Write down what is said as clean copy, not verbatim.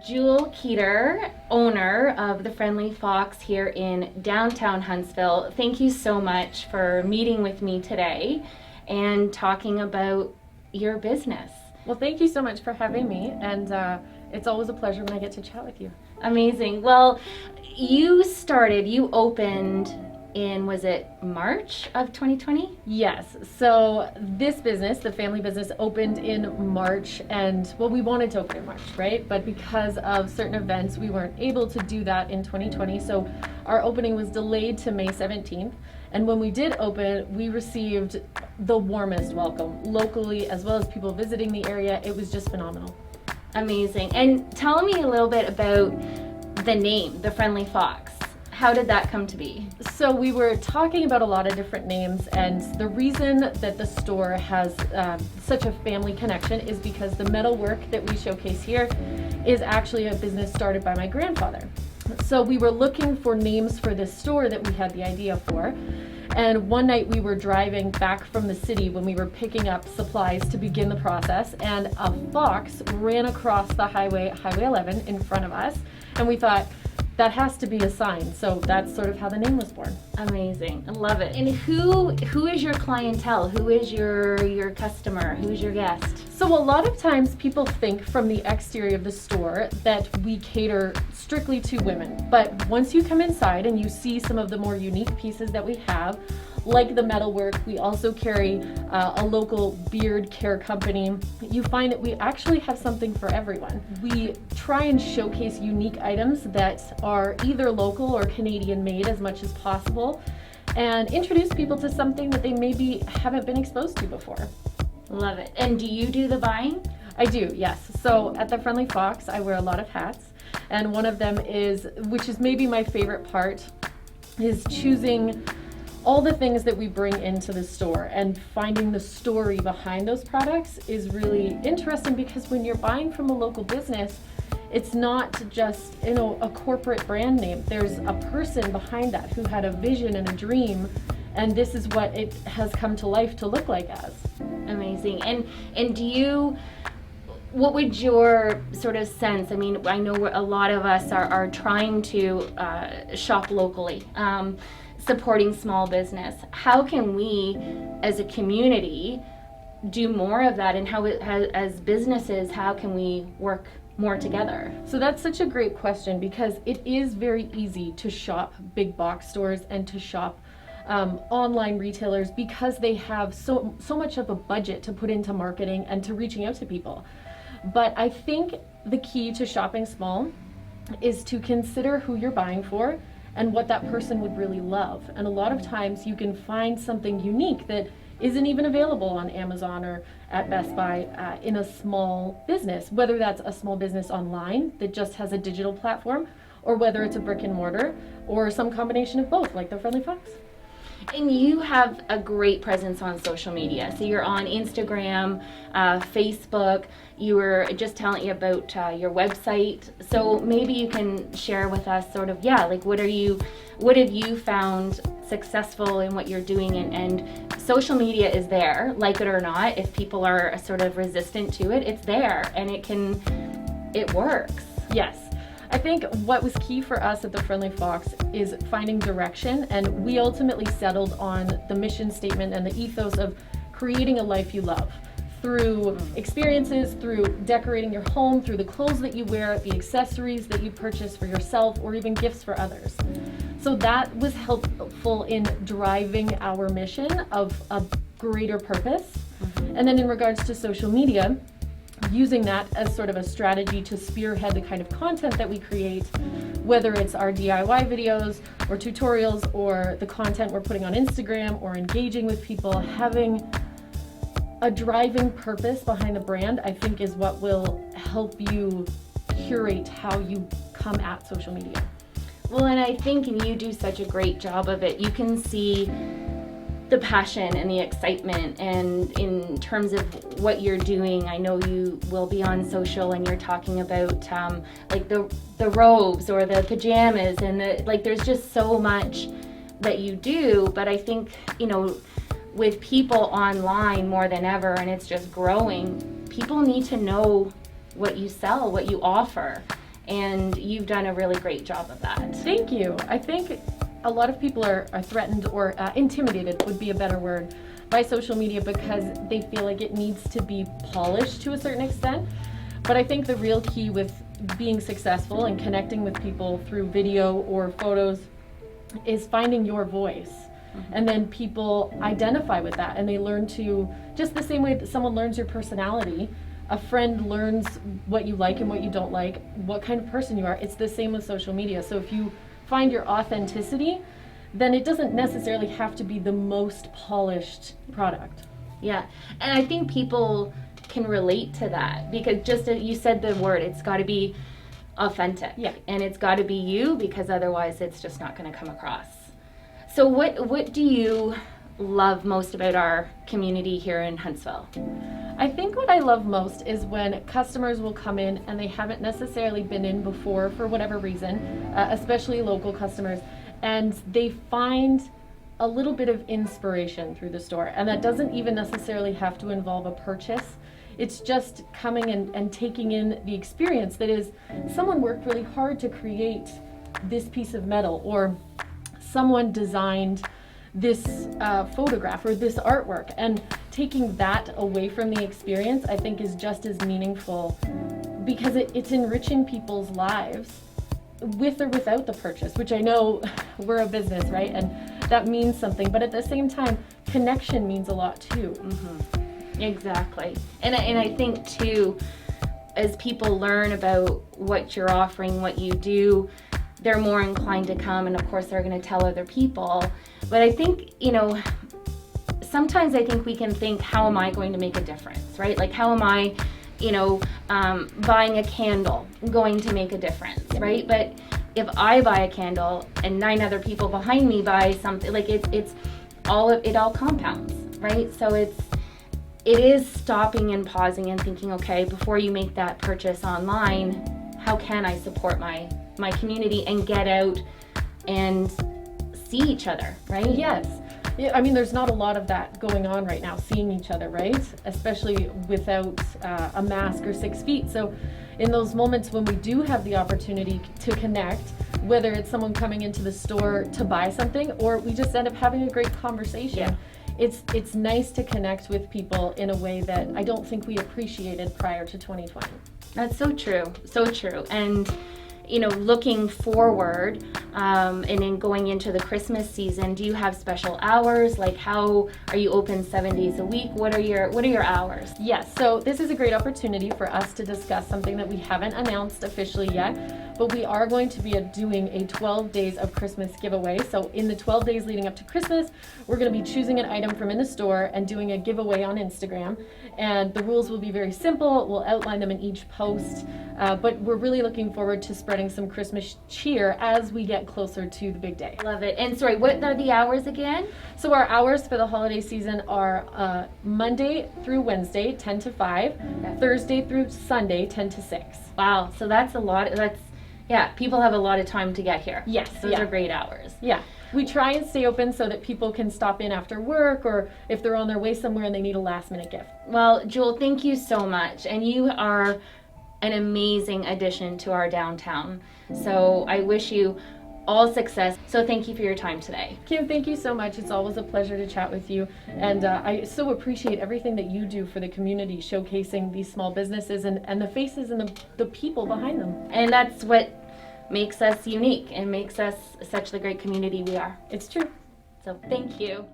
Jewel Keeter, owner of the Friendly Fox here in downtown Huntsville. Thank you so much for meeting with me today and talking about your business. Well, thank you so much for having me, and it's always a pleasure when I get to chat with you. Amazing. Well, you opened in, was it March of 2020? Yes, so this business, the family business, opened in March, and well, we wanted to open in March, right? But because of certain events, we weren't able to do that in 2020, so our opening was delayed to May 17th. And when we did open, we received the warmest welcome locally as well as people visiting the area. It was just phenomenal. Amazing. And tell me a little bit about the name, the Friendly Fox. How did that come to be? So we were talking about a lot of different names, and the reason that the store has such a family connection is because the metalwork that we showcase here is actually a business started by my grandfather. So we were looking for names for this store that we had the idea for. And one night we were driving back from the city when we were picking up supplies to begin the process, and a fox ran across the highway 11 in front of us, and we thought, that has to be a sign. So that's sort of how the name was born. Amazing. I love it. And who is your clientele? Who is your customer? Who's your guest? So a lot of times people think from the exterior of the store that we cater strictly to women. But once you come inside and you see some of the more unique pieces that we have, like the metalwork, we also carry a local beard care company. You find that we actually have something for everyone. We try and showcase unique items that are either local or Canadian made as much as possible, and introduce people to something that they maybe haven't been exposed to before. Love it. And do you do the buying? I do, yes. So at the Friendly Fox, I wear a lot of hats, and one of them is, which is maybe my favorite part, is choosing all the things that we bring into the store and finding the story behind those products is really interesting, because when you're buying from a local business, it's not just, a corporate brand name. There's a person behind that who had a vision and a dream, and this is what it has come to life to look like as. Amazing. And do you, what would your sort of sense, I mean, I know a lot of us are trying to shop locally, supporting small business. How can we as a community do more of that, and how as businesses, how can we work more together? So that's such a great question, because it is very easy to shop big box stores and to shop online retailers, because they have so much of a budget to put into marketing and to reaching out to people. But I think the key to shopping small is to consider who you're buying for and what that person would really love. And a lot of times you can find something unique that isn't even available on Amazon or at Best Buy in a small business, whether that's a small business online that just has a digital platform, or whether it's a brick and mortar, or some combination of both, like the Friendly Fox. And you have a great presence on social media. So you're on Instagram, Facebook. You were just telling me about your website. So maybe you can share with us sort of, like what have you found successful in what you're doing? And social media is there, like it or not. If people are sort of resistant to it, it's there, and it works. Yes. I think what was key for us at the Friendly Fox is finding direction, and we ultimately settled on the mission statement and the ethos of creating a life you love through experiences, through decorating your home, through the clothes that you wear, the accessories that you purchase for yourself, or even gifts for others. So that was helpful in driving our mission of a greater purpose. And then in regards to social media, using that as sort of a strategy to spearhead the kind of content that we create, whether it's our DIY videos or tutorials or the content we're putting on Instagram or engaging with people. Having a driving purpose behind the brand, I think, is what will help you curate how you come at social media. Well, and I think you do such a great job of it. You can see the passion and the excitement, and in terms of what you're doing, I know you will be on social and you're talking about like the robes or the pajamas, and there's just so much that you do. But I think with people online more than ever, and it's just growing, people need to know what you sell, what you offer. and you've done a really great job of that. Thank you. I think a lot of people are threatened or intimidated would be a better word by social media because they feel like it needs to be polished to a certain extent. But I think the real key with being successful and connecting with people through video or photos is finding your voice. And then people identify with that and they learn to, just the same way that someone learns your personality, a friend learns what you like and what you don't like, what kind of person you are. It's the same with social media. So if you find your authenticity, then it doesn't necessarily have to be the most polished product. Yeah, and I think people can relate to that because just as you said the word, it's got to be authentic. Yeah. And it's got to be you because otherwise it's just not going to come across. So what do you love most about our community here in Huntsville? I think what I love most is when customers will come in and they haven't necessarily been in before for whatever reason, especially local customers, and they find a little bit of inspiration through the store. And that doesn't even necessarily have to involve a purchase. It's just coming and taking in the experience that is, someone worked really hard to create this piece of metal, or someone designed this photograph or this artwork, and taking that away from the experience I think is just as meaningful because it's enriching people's lives with or without the purchase, which I know we're a business, right? And that means something, but at the same time, connection means a lot too. Mm-hmm. Exactly. And I think too, as people learn about what you're offering, what you do, they're more inclined to come, and of course they're going to tell other people. But I think, sometimes I think we can think, how am I going to make a difference, right? Like, how am I, buying a candle going to make a difference, right? But if I buy a candle and 9 other people behind me buy something, like it all compounds, right? So it is stopping and pausing and thinking, okay, before you make that purchase online, how can I support my community and get out and see each other, right? Yes. Yeah, I mean, there's not a lot of that going on right now, seeing each other, right? Especially without a mask or 6 feet. So in those moments when we do have the opportunity to connect, whether it's someone coming into the store to buy something or we just end up having a great conversation, it's nice to connect with people in a way that I don't think we appreciated prior to 2020. That's so true, so true. And looking forward and in going into the Christmas season, do you have special hours? Like, how are you open 7 days a week? What are your hours? Yes, so this is a great opportunity for us to discuss something that we haven't announced officially yet, but we are going to be doing a 12 days of Christmas giveaway. So in the 12 days leading up to Christmas, we're going to be choosing an item from in the store and doing a giveaway on Instagram. And the rules will be very simple. We'll outline them in each post, but we're really looking forward to spreading some Christmas cheer as we get closer to the big day. Love it. And sorry, what are the hours again? So our hours for the holiday season are Monday through Wednesday, 10 to 5, Thursday through Sunday, 10 to 6. Wow, so that's a lot. People have a lot of time to get here. Yes. Those are great hours. Yeah. We try and stay open so that people can stop in after work or if they're on their way somewhere and they need a last minute gift. Well, Jewel, thank you so much. And you are an amazing addition to our downtown. So I wish you all success. So thank you for your time today. Kim, thank you so much. It's always a pleasure to chat with you. And I so appreciate everything that you do for the community, showcasing these small businesses and the faces and the people behind them. And that's what makes us unique and makes us such the great community we are. It's true. So thank you.